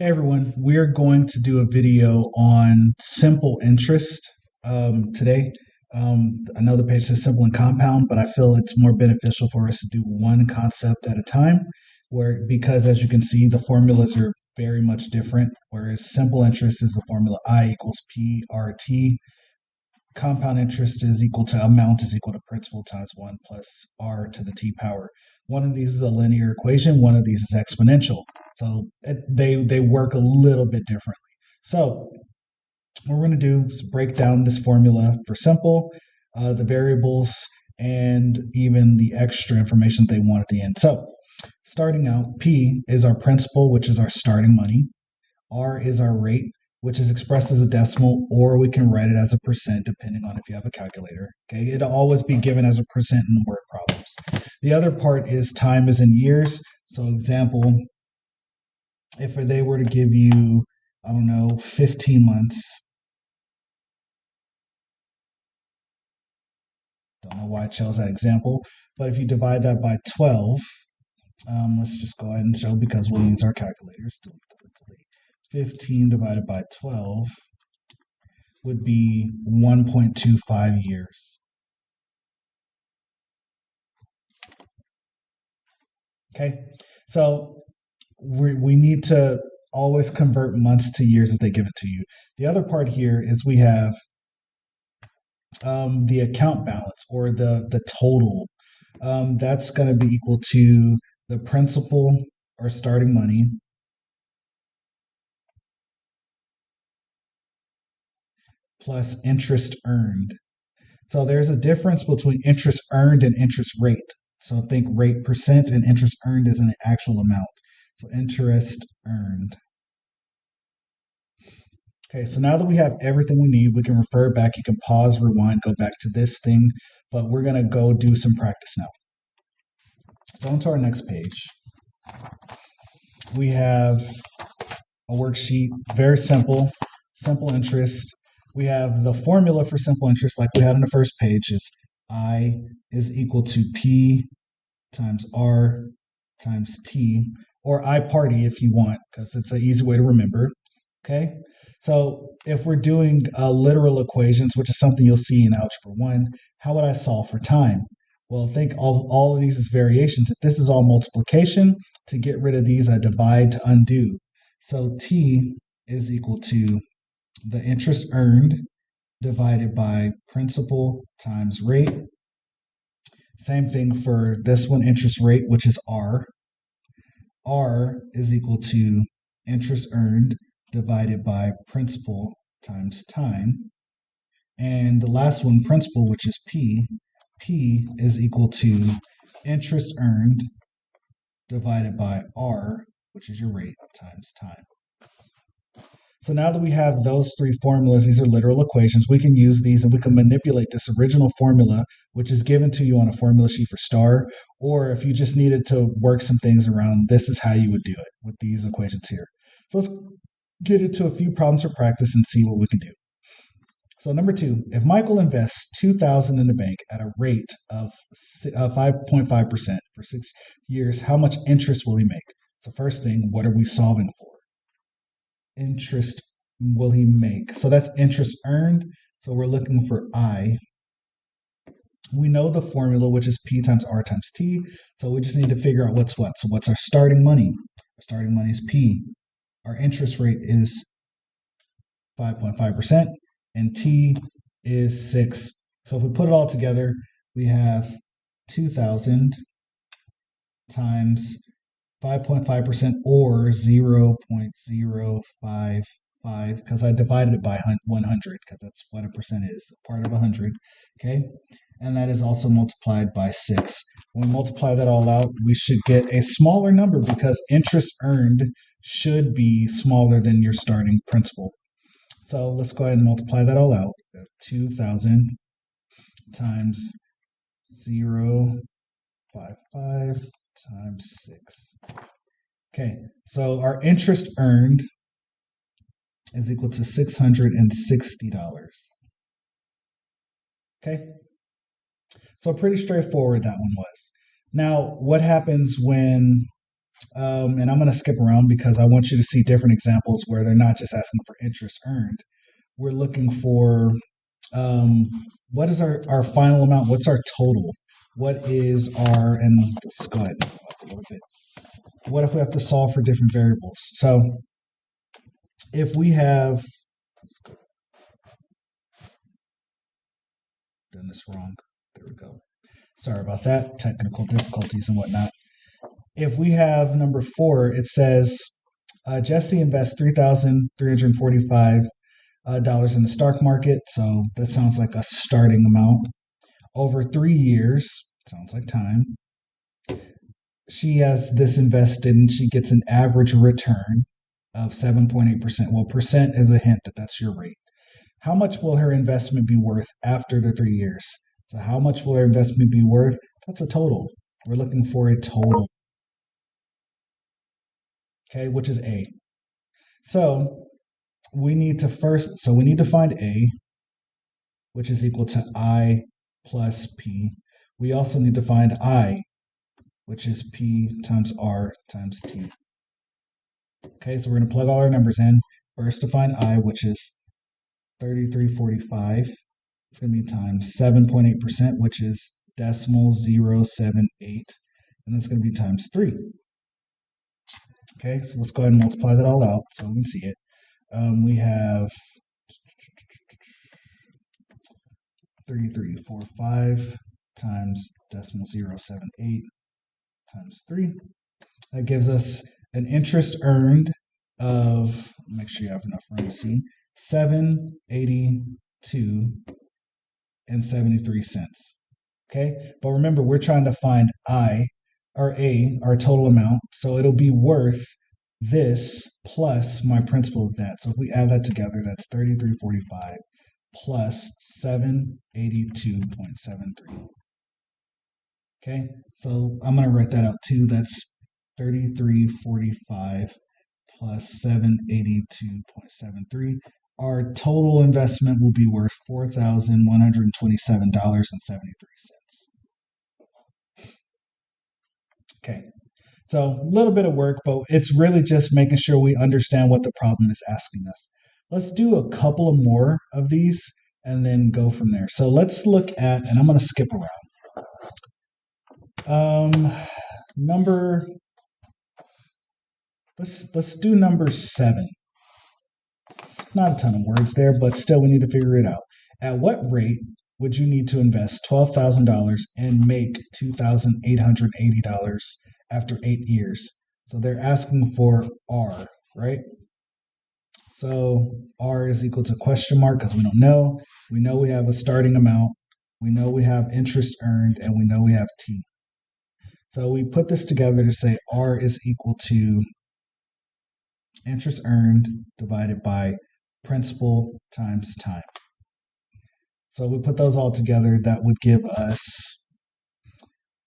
Hey everyone, we're going to do a video on simple interest today. I know the page says simple and compound, but I feel it's more beneficial for us to do one concept at a time, where because as you can see, the formulas are very much different. Whereas simple interest is the formula I equals P RT. Compound interest is equal to amount is equal to principal times 1 plus r to the t power. One of these is a linear equation, one of these is exponential. So they work a little bit differently. So what we're going to do is break down this formula for simple, the variables, and even the extra information they want at the end. So starting out, P is our principal, which is our starting money. R is our rate, which is expressed as a decimal, or we can write it as a percent, depending on if you have a calculator. Okay, it'll always be given as a percent in word problems. The other part is time is in years. So, example, if they were to give you, I don't know, 15 months, don't know why I chose that example, but if you divide that by 12, let's just go ahead and show because we'll use our calculators. 15 divided by 12 would be 1.25 years. Okay, so we need to always convert months to years if they give it to you. The other part here is we have the account balance or the total. That's going to be equal to the principal or starting money plus interest earned. So there's a difference between interest earned and interest rate. So think rate percent and interest earned is an actual amount. So interest earned. Okay, so now that we have everything we need, we can refer back. You can pause, rewind, go back to this thing, but we're going to go do some practice now. So on to our next page. We have a worksheet, very simple, simple interest. We have the formula for simple interest like we had on the first page is I is equal to P times R times T, or I party if you want, because it's an easy way to remember. Okay, so if we're doing literal equations, which is something you'll see in Algebra 1, how would I solve for time? Well, think all of these as variations. If this is all multiplication, to get rid of these, I divide to undo. So T is equal to the interest earned divided by principal times rate. Same thing for this one, interest rate, which is R. R is equal to interest earned divided by principal times time. And the last one, principal, which is P. P is equal to interest earned divided by R, which is your rate, times time. So now that we have those three formulas, these are literal equations, we can use these and we can manipulate this original formula, which is given to you on a formula sheet for STAR, or if you just needed to work some things around, this is how you would do it with these equations here. So let's get into a few problems for practice and see what we can do. So number 2, if Michael invests $2,000 in the bank at a rate of 5.5% for 6 years, how much interest will he make? So first thing, what are we solving for? Interest will he make? So that's interest earned. So we're looking for I. We know the formula, which is P times R times T. So we just need to figure out what's what. So what's our starting money? Our starting money is P. Our interest rate is 5.5%, and T is 6. So if we put it all together, we have 2,000 times 5.5% or 0.055 because I divided it by 100 because that's what a percent is, part of 100. Okay, and that is also multiplied by 6. When we multiply that all out, we should get a smaller number because interest earned should be smaller than your starting principal. So let's go ahead and multiply that all out. 2,000 times 0.55 times 6. Okay, so our interest earned is equal to $660. Okay, so pretty straightforward that one was. Now, what happens when And I'm going to skip around because I want you to see different examples where they're not just asking for interest earned. We're looking for what is our final amount? What's our total? What is our, and let's go ahead and go up a little bit. What if we have to solve for different variables? So if we have, done this wrong. There we go. Sorry about that. Technical difficulties and whatnot. If we have number 4, it says Jesse invests $3,345 in the stock market. So that sounds like a starting amount. Over 3 years, sounds like time. She has this invested and she gets an average return of 7.8%. Well, percent is a hint that that's your rate. How much will her investment be worth after the 3 years? So how much will her investment be worth? That's a total. We're looking for a total. Okay, which is A. So we need to find A, which is equal to I plus P. We also need to find I, which is P times R times T. Okay, so we're going to plug all our numbers in. First to find I, which is 3345. It's going to be times 7.8%, which is 0.078. And that's going to be times 3. Okay, so let's go ahead and multiply that all out so we can see it. We have 3345 times 0.078 times 3. That gives us an interest earned of, make sure you have enough room to see, $7.8273. Okay, but remember, we're trying to find I, or A, our total amount, so it'll be worth this plus my principal of that. So if we add that together, that's 3345 plus 782.73. Okay, so I'm going to write that out too. That's 3345 plus 782.73. Our total investment will be worth $4,127.73. Okay, so a little bit of work, but it's really just making sure we understand what the problem is asking us. Let's do a couple of more of these and then go from there. So let's look at, and I'm going to skip around. Let's do number 7. It's not a ton of words there, but still we need to figure it out. At what rate would you need to invest $12,000 and make $2,880 after 8 years? So they're asking for R, right? So R is equal to question mark because we don't know. We know we have a starting amount. We know we have interest earned, and we know we have T. So we put this together to say R is equal to interest earned divided by principal times time. So we put those all together. That would give us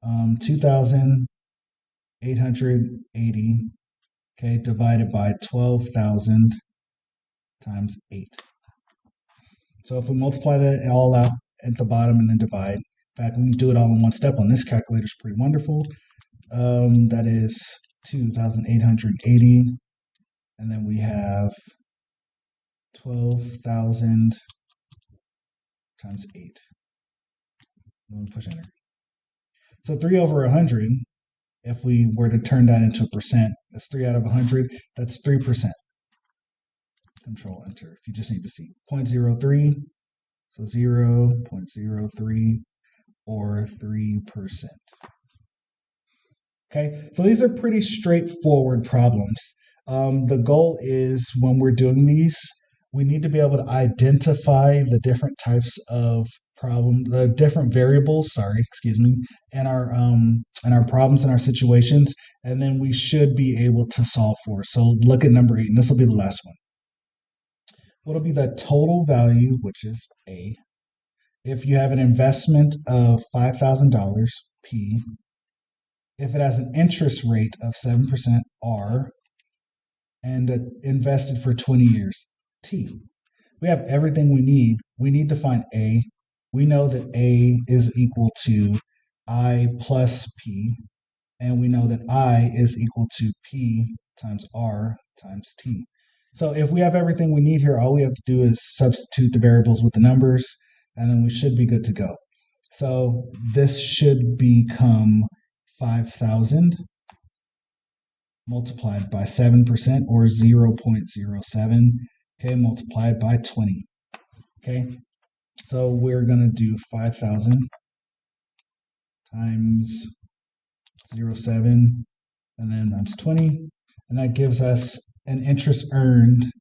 2,880, okay, divided by 12,000 times 8. So if we multiply that all out at the bottom and then divide, in fact, we can do it all in one step on this calculator. It's pretty wonderful. That is 2,880. And then we have 12,000 times 8. And push enter. So 3 over 100, if we were to turn that into a percent, that's 3 out of 100. That's 3%. Control enter if you just need to see. 0.03, so 0.03 or 3%. Okay, so these are pretty straightforward problems. The goal is when we're doing these, we need to be able to identify the different types of problem, the different variables, and our problems and our situations, and then we should be able to solve for. So look at number 8, and this will be the last one. What'll be the total value, which is A, if you have an investment of $5,000, P, if it has an interest rate of 7%, R, and invested for 20 years, T. We have everything we need. We need to find A. We know that A is equal to I plus P, and we know that I is equal to P times R times T. So if we have everything we need here, all we have to do is substitute the variables with the numbers, and then we should be good to go. So this should become 5,000 multiplied by 7% or 0.07, okay, multiplied by 20, okay? So we're going to do 5,000 times 0.07 and then times 20, and that gives us an interest earned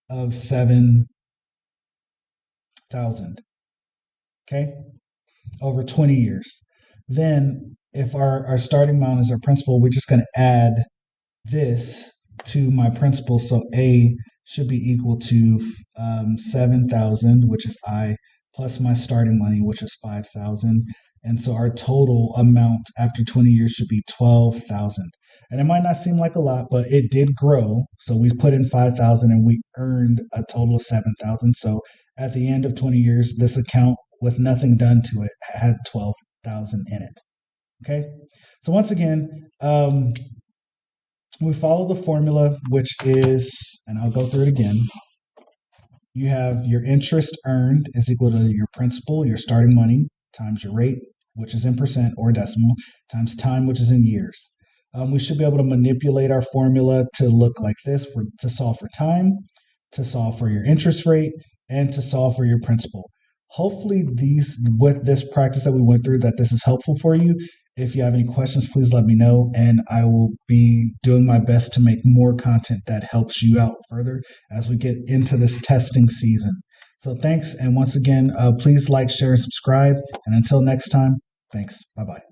of 7,000, okay, over 20 years. Then if our starting amount is our principal, we're just going to add this to my principal. So A should be equal to 7,000, which is I, plus my starting money, which is 5,000. And so our total amount after 20 years should be 12,000. And it might not seem like a lot, but it did grow. So we put in 5,000 and we earned a total of 7,000. So at the end of 20 years, this account with nothing done to it had 12,000 in it. Okay. So once again, we follow the formula, which is, and I'll go through it again. You have your interest earned is equal to your principal, your starting money, times your rate, which is in percent or decimal, times time, which is in years. We should be able to manipulate our formula to look like this to solve for time, to solve for your interest rate, and to solve for your principal. Hopefully with this practice that we went through, that this is helpful for you. If you have any questions, please let me know, and I will be doing my best to make more content that helps you out further as we get into this testing season. So thanks, and once again, please like, share, and subscribe, and until next time, thanks. Bye-bye.